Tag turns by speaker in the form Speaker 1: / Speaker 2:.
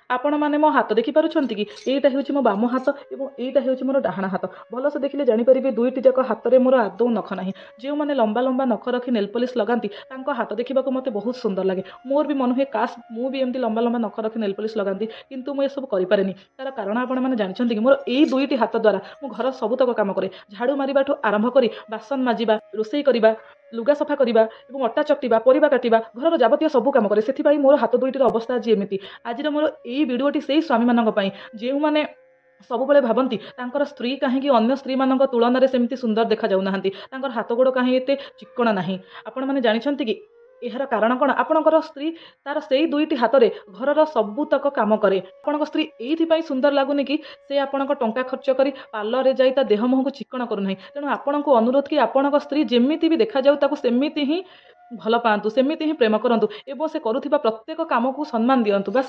Speaker 1: ଆପଣମାନେ ମୋ ହାତ ଦେଖିପାରୁଛନ୍ତି କି? ଏଇଟା ହେଉଛି ମୋ ବାମ ହାତ ଏବଂ ଏଇଟା ହେଉଛି ମୋର ଡାହାଣ ହାତ। ଭଲସେ ଦେଖିଲେ ଜାଣିପାରିବେ ଦୁଇଟି ଯାକ ହାତରେ ମୋର ଆଦୌ ନଖ ନାହିଁ। ଯେଉଁମାନେ ଲମ୍ବା ଲମ୍ବା ନଖ ରଖି ନେଲ୍ ପଲିସ୍ ଲଗାନ୍ତି ତାଙ୍କ ହାତ ଦେଖିବାକୁ ମୋତେ ବହୁତ ସୁନ୍ଦର ଲାଗେ। ମୋର ବି ମନେ ହୁଏ କାଶ୍ ମୁଁ ବି ଏମିତି ଲମ୍ବା ଲମ୍ବା ନଖ ରଖି ନେଲ୍ ପଲିସ୍ ଲଗାନ୍ତି, କିନ୍ତୁ ମୁଁ ଏସବୁ କରିପାରେନି। ତାର କାରଣ ଆପଣମାନେ ଜାଣିଛନ୍ତି କି? ମୋର ଏଇ ଦୁଇଟି ହାତ ଦ୍ୱାରା ମୁଁ ଘର ସବୁତକ କାମ କରେ। ଝାଡ଼ୁ ମାରିବାଠୁ ଆରମ୍ଭ କରି ବାସନ ମାଜିବା, ରୋଷେଇ କରିବା, ଲୁଗା ସଫା କରିବା ଏବଂ ଅଟା ଚକଟିବା, ପରିବା କାଟିବା, ଘରର ଯାବତୀୟ ସବୁ କାମ କରେ। ସେଥିପାଇଁ ମୋର ହାତ ଦୁଇଟିର ଅବସ୍ଥା ଆଜି ଏମିତି। ଆଜିର ମୋର ଏଇ ଭିଡ଼ିଓଟି ସେଇ ସ୍ୱାମୀମାନଙ୍କ ପାଇଁ ଯେଉଁମାନେ ସବୁବେଳେ ଭାବନ୍ତି ତାଙ୍କର ସ୍ତ୍ରୀ କାହିଁକି ଅନ୍ୟ ସ୍ତ୍ରୀମାନଙ୍କ ତୁଳନାରେ ସେମିତି ସୁନ୍ଦର ଦେଖାଯାଉନାହାନ୍ତି, ତାଙ୍କର ହାତ ଗୋଡ଼ କାହିଁ ଏତେ ଚିକ୍କଣ ନାହିଁ। ଆପଣମାନେ ଜାଣିଛନ୍ତି କି ଏହାର କାରଣ କ'ଣ? ଆପଣଙ୍କର ସ୍ତ୍ରୀ ତାର ସେଇ ଦୁଇଟି ହାତରେ ଘରର ସବୁତକ କାମ କରେ। ଆପଣଙ୍କ ସ୍ତ୍ରୀ ଏଇଥିପାଇଁ ସୁନ୍ଦର ଲାଗୁନି କି ସେ ଆପଣଙ୍କ ଟଙ୍କା ଖର୍ଚ୍ଚ କରି ପାର୍ଲରରେ ଯାଇ ତା ଦେହ ମୁହଁକୁ ଚିକ୍କଣ କରୁନାହିଁ। ତେଣୁ ଆପଣଙ୍କୁ ଅନୁରୋଧ କି ଆପଣଙ୍କ ସ୍ତ୍ରୀ ଯେମିତି ବି ଦେଖାଯାଉ ତାକୁ ସେମିତି ହିଁ ଭଲ ପାଆନ୍ତୁ, ସେମିତି ହିଁ ପ୍ରେମ କରନ୍ତୁ ଏବଂ ସେ କରୁଥିବା ପ୍ରତ୍ୟେକ କାମକୁ ସମ୍ମାନ ଦିଅନ୍ତୁ। ବାସ୍